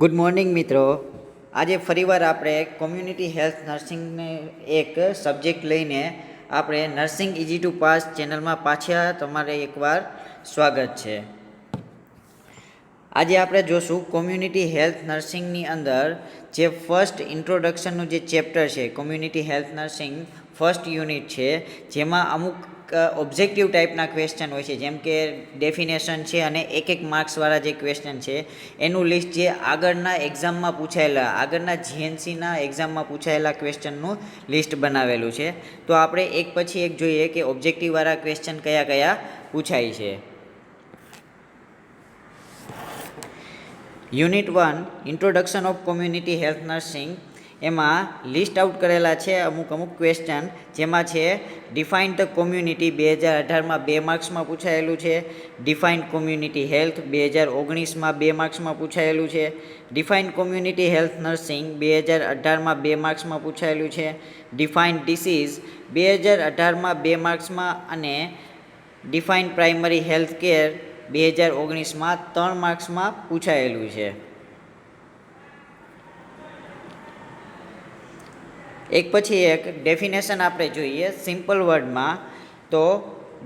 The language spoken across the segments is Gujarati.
ગુડ મોર્નિંગ મિત્રો. આજે ફરીવાર આપણે કોમ્યુનિટી હેલ્થ નર્સિંગને એક સબ્જેક્ટ લઈને આપણે નર્સિંગ ઇઝી ટુ પાસ ચેનલમાં પાછા તમારે એકવાર સ્વાગત છે. આજે આપણે જોશું કોમ્યુનિટી હેલ્થ નર્સિંગની અંદર જે ફર્સ્ટ ઇન્ટ્રોડક્શનનું જે ચેપ્ટર છે, community health nursing first unit છે, જેમાં અમુક ઓબ્જેક્ટિવ ટાઈપના ક્વેશ્ચન હોય છે, જેમ કે ડેફિનેશન છે અને એક માર્ક્સવાળા જે ક્વેશ્ચન છે એનું લિસ્ટ જે આગળના એક્ઝામમાં પૂછાયેલા, આગળના જીએનસીના એક્ઝામમાં પૂછાયેલા ક્વેશ્ચનનું લિસ્ટ બનાવેલું છે. તો આપણે એક પછી એક જોઈએ કે ઓબ્જેક્ટિવવાળા ક્વેશ્ચન કયા કયા પૂછાય છે. Unit 1 introduction of community health nursing, એમાં લિસ્ટ આઉટ કરેલા છે અમુક ક્વેશ્ચન, જેમાં છે ડિફાઇન ધ કોમ્યુનિટી 2018માં 2 માર્ક્સમાં પૂછાયેલું છે, ડિફાઇન કોમ્યુનિટી હેલ્થ 2019માં 2 માર્ક્સમાં પૂછાયેલું છે, ડિફાઇન કોમ્યુનિટી હેલ્થ નર્સિંગ 2018માં 2 માર્ક્સમાં પૂછાયેલું છે, ડિફાઇન ડિસીઝ 2018માં 2 માર્ક્સમાં અને ડિફાઇન પ્રાઇમરી હેલ્થ કેર 2019માં 3 માર્ક્સમાં પૂછાયેલું છે. એક પછી એક ડેફિનેશન આપણે જોઈએ સિમ્પલ વર્ડમાં. તો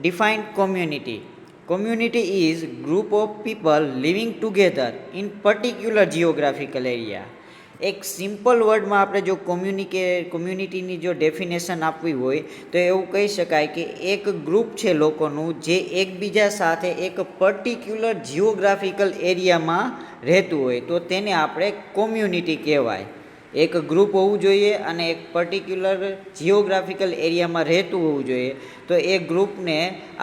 define community is group of people living together in particular geographical area. એક સિમ્પલ વર્ડમાં આપણે જો કોમ્યુનિટીની જો ડેફિનેશન આપવી હોય તો એવું કહી શકાય કે એક ગ્રુપ છે લોકોનું જે એકબીજા સાથે એક પર્ટિક્યુલર જિયોગ્રાફિકલ એરિયામાં રહેતું હોય તો તેને આપણે કોમ્યુનિટી કહેવાય. એક ગ્રુપ હોવું જોઈએ અને એક પર્ટિક્યુલર જિયોગ્રાફિકલ એરિયામાં રહેતું હોવું જોઈએ, તો એ ગ્રુપને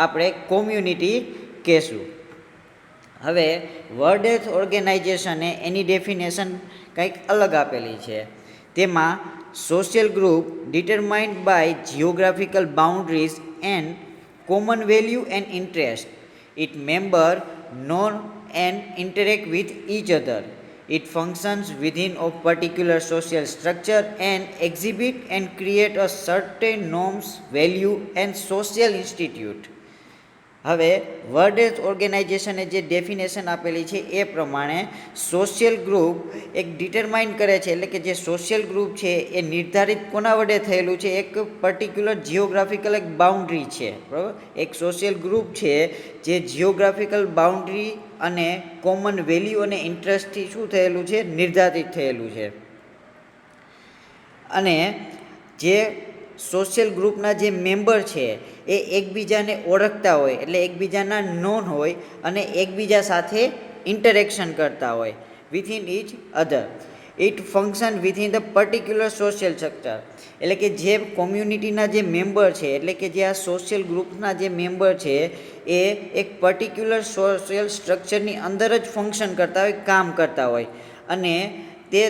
આપણે કોમ્યુનિટી કહેશું. હવે વર્લ્ડ હેલ્થ ઓર્ગેનાઇઝેશને એની ડેફિનેશન કંઈક અલગ આપેલી છે. તેમાં social group determined by geographical boundaries and common value and interest. It member know and interact with each other. It functions within a particular social structure and exhibit and create a certain norms, value and social institute. હવે વર્લ્ડ હેલ્થ ઓર્ગેનાઇઝેશને જે ડેફિનેશન આપેલી છે એ પ્રમાણે સોશિયલ ગ્રુપ એક ડિટરમાઇન કરે છે, એટલે કે જે સોશિયલ ગ્રુપ છે એ નિર્ધારિત કોના વડે થયેલું છે, એક પર્ટિક્યુલર જિયોગ્રાફિકલ એક બાઉન્ડ્રી છે, બરાબર. એક સોશિયલ ગ્રુપ છે જે જિયોગ્રાફિકલ બાઉન્ડ્રી અને કોમન વેલ્યુ અને ઇન્ટરેસ્ટથી શું થયેલું છે, નિર્ધારિત થયેલું છે. અને જે સોશિયલ ગ્રુપના જે મેમ્બર છે એ એકબીજાને ઓળખતા હોય, એટલે એકબીજાના નોન હોય અને એકબીજા સાથે ઇન્ટરેક્શન કરતા હોય within each other. It function within the particular social structure. એટલે કે જે કોમ્યુનિટીના જે મેમ્બર છે, એટલે કે જે આ સોશિયલ ગ્રુપના જે મેમ્બર છે એ એક પર્ટિક્યુલર સોશિયલ સ્ટ્રક્ચરની અંદર જ ફંક્શન કરતા હોય, કામ કરતા હોય અને તે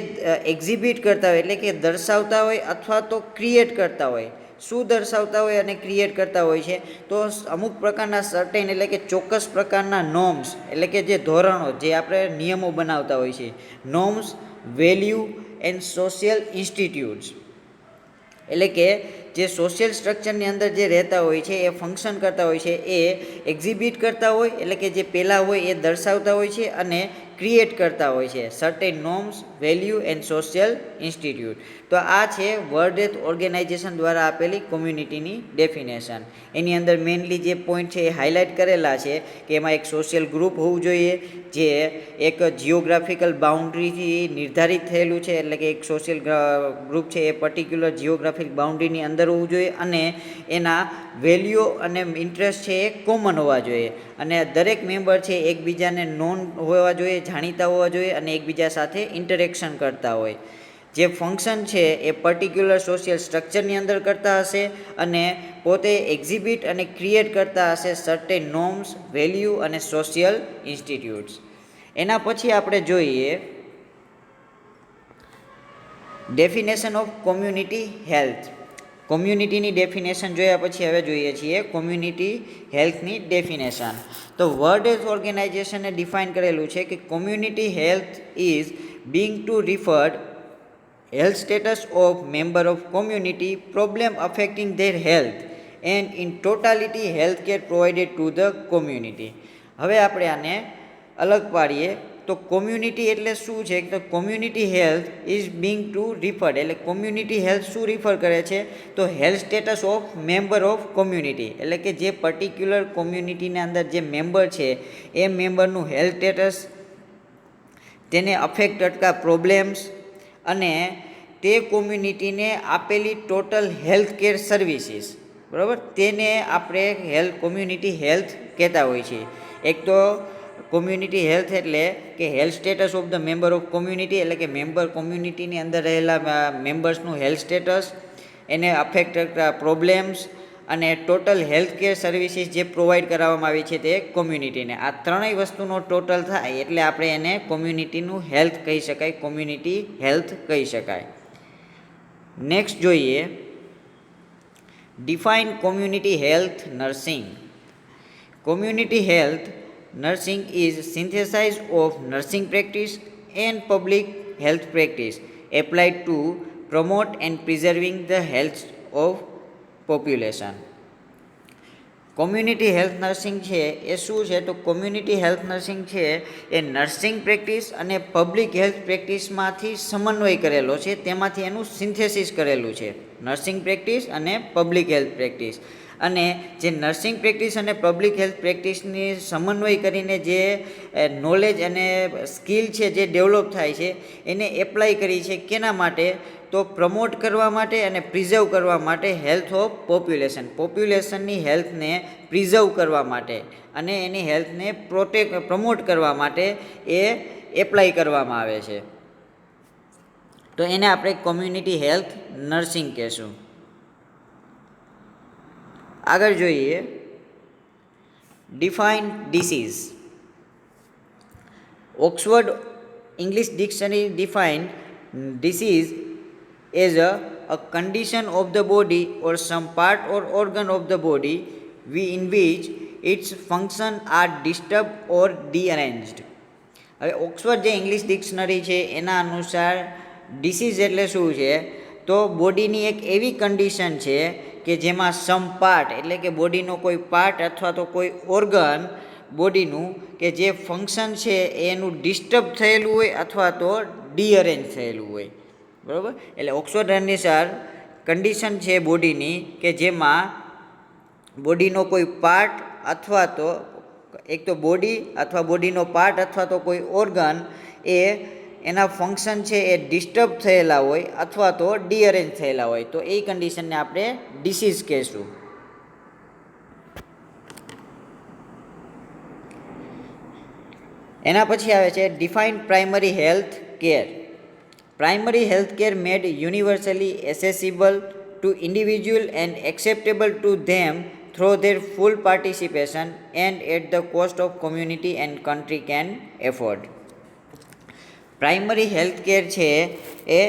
એક્ઝિબિટ કરતા હોય, એટલે કે દર્શાવતા હોય અથવા તો ક્રિએટ કરતા હોય. શું દર્શાવતા હોય અને ક્રિએટ કરતા હોય છે, તો અમુક પ્રકારના સર્ટેન, એટલે કે ચોક્કસ પ્રકારના નોર્મ્સ, એટલે કે જે ધોરણો, જે આપણે નિયમો બનાવતા હોય છે, norms, value and social institutes. એટલે કે જે સોશિયલ સ્ટ્રક્ચરની અંદર જે રહેતા હોય છે એ ફંક્શન કરતા હોય છે, એ એક્ઝિબિટ કરતા હોય, એટલે કે જે પહેલાં હોય એ દર્શાવતા હોય છે અને ક્રિએટ કરતા હોય છે certain norms, value and social institute. તો આ છે વર્લ્ડ હેલ્થ ઓર્ગેનાઇઝેશન દ્વારા આપેલી કોમ્યુનિટીની ડેફિનેશન. એની અંદર મેઇનલી જે પોઈન્ટ છે એ હાઇલાઇટ કરેલા છે કે એમાં એક સોશિયલ ગ્રુપ હોવું જોઈએ જે એક જિયોગ્રાફિકલ બાઉન્ડ્રીથી નિર્ધારિત થયેલું છે, એટલે કે એક સોશિયલ ગ્રુપ છે એ પર્ટિક્યુલર જિયોગ્રાફિક બાઉન્ડ્રીની અંદર હોવું જોઈએ અને એના વેલ્યુ અને ઇન્ટરેસ્ટ છે એ કોમન હોવા જોઈએ અને દરેક મેમ્બર છે એકબીજાને નોન હોવા જોઈએ, જાણીતા હોવા જોઈએ અને એકબીજા સાથે ઇન્ટરેક્શન કરતા હોય. જે ફંક્શન છે એ પર્ટિક્યુલર સોશિયલ સ્ટ્રક્ચરની અંદર કરતા હશે અને પોતે એક્ઝિબિટ અને ક્રિએટ કરતા હશે સર્ટેન નોર્મ્સ, વેલ્યુ અને સોશિયલ ઇન્સ્ટિટ્યૂટ્સ. એના પછી આપણે જોઈએ ડેફિનેશન ઓફ કોમ્યુનિટી હેલ્થ. કોમ્યુનિટીની ડેફિનેશન જોયા પછી હવે જોઈએ છીએ કોમ્યુનિટી હેલ્થની ડેફિનેશન. તો વર્લ્ડ હેલ્થ ઓર્ગેનાઇઝેશને ડિફાઇન કરેલું છે કે community health is being to referred health status of member of community, problem affecting their health and in totality health care provided to the community. હવે આપણે આને અલગ પાડીએ તો કોમ્યુનિટી એટલે શું છે? તો community health is being to referred, એટલે કોમ્યુનિટી હેલ્થ શું રિફર કરે છે? તો health status of member of community, એટલે કે જે પર્ટિક્યુલર કોમ્યુનિટીની અંદર જે મેમ્બર છે એ મેમ્બરનું હેલ્થ સ્ટેટસ, તેને અફેક્ટ કરતા પ્રોબ્લેમ્સ અને તે કોમ્યુનિટીને આપેલી ટોટલ હેલ્થ કેર સર્વિસીસ, બરાબર, તેને આપણે કોમ્યુનિટી હેલ્થ કહેતા હોઈએ છીએ. એક તો કોમ્યુનિટી હેલ્થ એટલે કે health status of the member of community, એટલે કે મેમ્બર કોમ્યુનિટીની અંદર રહેલા મેમ્બર્સનું હેલ્થ સ્ટેટસ, એને અફેક્ટ કરતા પ્રોબ્લેમ્સ અને ટોટલ હેલ્થ કેર સર્વિસીસ જે પ્રોવાઈડ કરવામાં આવી છે તે કોમ્યુનિટીને. આ ત્રણેય વસ્તુનો ટોટલ થાય એટલે આપણે એને કોમ્યુનિટીનું હેલ્થ કહી શકાય, કોમ્યુનિટી હેલ્થ કહી શકાય. નેક્સ્ટ જોઈએ, define community health nursing. Community health nursing is synthesis of nursing practice and public health practice applied to promote and preserving the health of population. Community health nursing છે એ શું છે? તો કોમ્યુનિટી હેલ્થ નર્સિંગ છે એ નર્સિંગ પ્રેક્ટિસ અને પબ્લિક હેલ્થ પ્રેક્ટિસમાંથી સમન્વય કરેલો છે, તેમાંથી એનું સિન્થેસિસ કરેલું છે, નર્સિંગ પ્રેક્ટિસ અને પબ્લિક હેલ્થ પ્રેક્ટિસ. અને જે નર્સિંગ પ્રેક્ટિસ અને પબ્લિક હેલ્થ પ્રેક્ટિસની સમન્વય કરીને જે નોલેજ અને સ્કિલ છે જે ડેવલપ થાય છે એને એપ્લાય કરી છે. કેના માટે? તો પ્રમોટ કરવા માટે અને પ્રિઝર્વ કરવા માટે હેલ્થ ઓફ પોપ્યુલેશનની હેલ્થને પ્રિઝર્વ કરવા માટે અને એની હેલ્થને પ્રમોટ કરવા માટે એ એપ્લાય કરવામાં આવે છે. તો એને આપણે કોમ્યુનિટી હેલ્થ નર્સિંગ કહેશું. આગળ જોઈએ, define disease. Oxford English dictionary define disease as a condition of the body or some part or organ of the body in which its function are disturbed or deranged. હવે ઓક્સફર્ડ જે ઇંગ્લિશ ડિક્શનરી છે એના અનુસાર ડિસીઝ એટલે શું છે? તો બોડીની એક એવી કન્ડિશન છે કે જેમાં સમ પાર્ટ એટલે કે બોડીનો કોઈ પાર્ટ અથવા તો કોઈ ઓર્ગન બોડીનું કે જે ફંક્શન છે એનું ડિસ્ટર્બ થયેલું હોય અથવા તો ડીઅરેન્જ થયેલું હોય, બરાબર. એટલે ઓક્સફર્ડ અનુસાર કન્ડિશન છે બોડીની કે જેમાં બોડીનો કોઈ પાર્ટ અથવા તો એક તો બોડી અથવા બોડીનો પાર્ટ અથવા તો કોઈ ઓર્ગન એ એના ફંક્શન છે એ ડિસ્ટર્બ થયેલા હોય અથવા તો ડીઅરેન્જ થયેલા હોય, તો એ કન્ડિશનને આપણે ડિસીઝ કહેશું. એના પછી આવે છે define primary health care. Primary health care made universally accessible to individual and acceptable to them through their full participation and at the cost of community and country can afford. Primary health care છે એ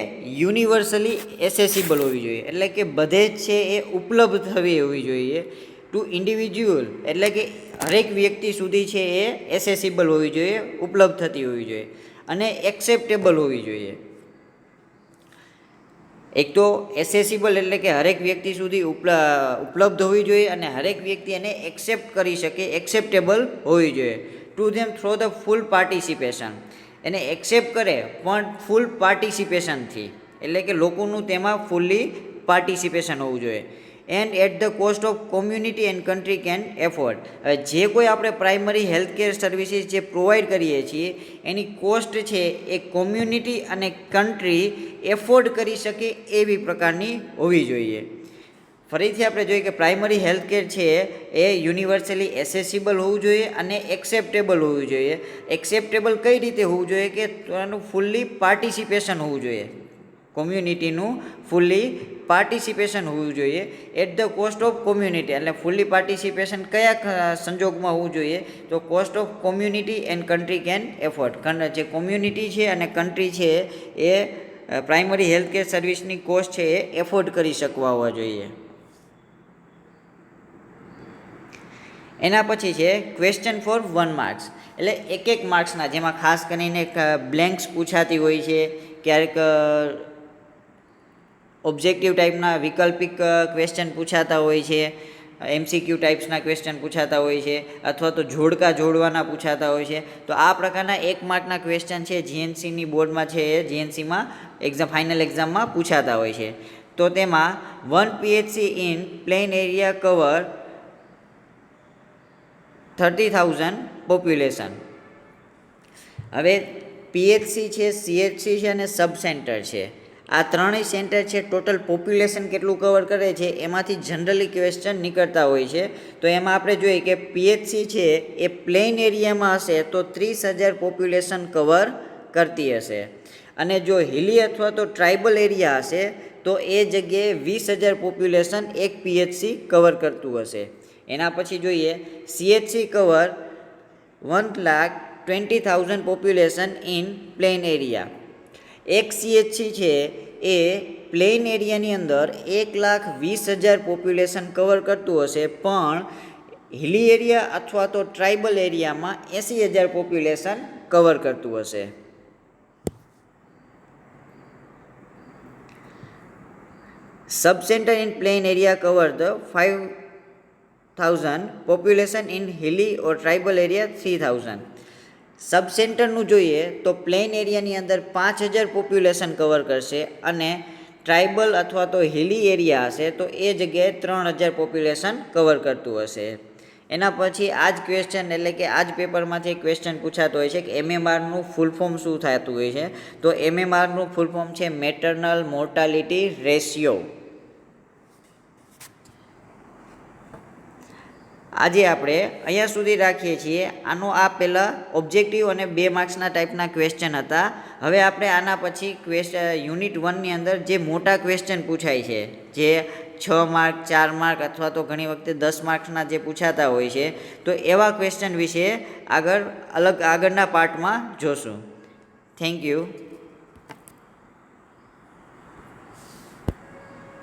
યુનિવર્સલી એસેસિબલ હોવી જોઈએ, એટલે કે બધે જ છે એ ઉપલબ્ધ થવી હોવી જોઈએ. ટુ ઇન્ડિવિજ્યુઅલ એટલે કે હરેક વ્યક્તિ સુધી છે એ એસેસિબલ હોવી જોઈએ, ઉપલબ્ધ થતી હોવી જોઈએ, અને એક્સેપ્ટેબલ હોવી જોઈએ. એક તો એસેસિબલ એટલે કે હરેક વ્યક્તિ સુધી ઉપલબ્ધ હોવી જોઈએ અને હરેક વ્યક્તિ એને એક્સેપ્ટ કરી શકે, એક્સેપ્ટેબલ હોવી જોઈએ. Two them throw the full participation, એને એક્સેપ્ટ કરે પણ ફૂલ પાર્ટિસિપેશનથી, એટલે કે લોકોનું તેમાં ફૂલ્લી પાર્ટિસિપેશન હોવું જોઈએ. And at the cost of community and country can afford. હવે જે કોઈ આપણે પ્રાઇમરી હેલ્થ કેર સર્વિસીસ જે પ્રોવાઈડ કરીએ છીએ એની કોસ્ટ છે એ કોમ્યુનિટી અને કન્ટ્રી એફોર્ડ કરી શકે એવી પ્રકારની હોવી જોઈએ. ફરીથી આપણે જોઈએ કે પ્રાઇમરી હેલ્થ કેર છે એ યુનિવર્સલી એસેસિબલ હોવું જોઈએ અને એક્સેપ્ટેબલ હોવું જોઈએ. એક્સેપ્ટેબલ કઈ રીતે હોવું જોઈએ? કે એનું ફૂલ્લી પાર્ટિસિપેશન હોવું જોઈએ, કોમ્યુનિટીનું ફૂલ્લી પાર્ટિસિપેશન હોવું જોઈએ. At the cost of community એટલે ફૂલ્લી પાર્ટિસિપેશન કયા સંજોગમાં હોવું જોઈએ? તો cost of community and country can afford. જે કોમ્યુનિટી છે અને કન્ટ્રી છે એ પ્રાઇમરી હેલ્થ કેર સર્વિસની કોસ્ટ છે એ એફોર્ડ કરી શકવા હોવા જોઈએ. એના પછી છે ક્વેશ્ચન ફોર 1 માર્ક્સ, એટલે એક માર્ક્સના, જેમાં ખાસ કરીને બ્લેન્ક્સ પૂછાતી હોય છે, ક્યારેક ઓબ્જેક્ટિવ ટાઈપના વિકલ્પિક ક્વેશ્ચન પૂછાતા હોય છે, MCQ ટાઈપ્સના ક્વેશ્ચન પૂછાતા હોય છે અથવા તો જોડકા જોડવાના પૂછાતા હોય છે. તો આ પ્રકારના 1 માર્કના ક્વેશ્ચન છે GNCની બોર્ડમાં છે એ GNCમાં ફાઇનલ એક્ઝામમાં પૂછાતા હોય છે. તો તેમાં 1 PHC in plane area cover 30,000 population. હવે PHC છે, CHC છે અને સબ સેન્ટર છે. આ ત્રણેય સેન્ટર છે ટોટલ પોપ્યુલેશન કેટલું કવર કરે છે એમાંથી જનરલી ક્વેશ્ચન નીકળતા હોય છે. તો એમાં આપણે જોઈએ કે PHC છે એ પ્લેન એરિયામાં હશે તો 30,000 પોપ્યુલેશન કવર કરતી હશે, અને જો હિલી અથવા તો ટ્રાઇબલ એરિયા હશે તો એ જગ્યાએ 20,000 પોપ્યુલેશન એક PHC કવર કરતું હશે. એના પછી જોઈએ CHC cover 1,20,000 population in plane area. એક CHC છે એ પ્લેન એરિયાની અંદર 1,20,000 પોપ્યુલેશન કવર કરતું હશે, પણ હિલી એરિયા અથવા તો ટ્રાઇબલ એરિયામાં 80,000 પોપ્યુલેશન કવર કરતું હશે. સબ centre in plane area cover the 5,000 population in હિલી or tribal area 3,000. સબ સેન્ટરનું જોઈએ તો પ્લેન એરિયાની અંદર 5,000 પોપ્યુલેશન કવર કરશે, અને ટ્રાઇબલ અથવા તો હિલી એરિયા હશે તો એ જગ્યાએ 3,000 પોપ્યુલેશન કવર કરતું હશે. એના પછી આ જ ક્વેશ્ચન એટલે કે આ જ પેપરમાંથી ક્વેશ્ચન પૂછાતો હોય છે કે MMRનું ફૂલ ફોર્મ શું થતું હોય છે. તો MMRનું ફૂલ ફોર્મ છે મેટરનલ મોર્ટાલિટી રેશિયો. આજે આપણે અહીંયા સુધી રાખીએ છીએ. આનો આ પહેલાં ઓબ્જેક્ટિવ અને 2 માર્ક્સના ટાઈપના ક્વેશ્ચન હતા. હવે આપણે આના પછી યુનિટ 1ની અંદર જે મોટા ક્વેશ્ચન પૂછાય છે, જે 6 માર્ક 4 માર્ક અથવા તો ઘણી વખતે 10 માર્ક્સના જે પૂછાતા હોય છે, તો એવા ક્વેશ્ચન વિશે આગળના પાર્ટમાં જોશું. Thank you.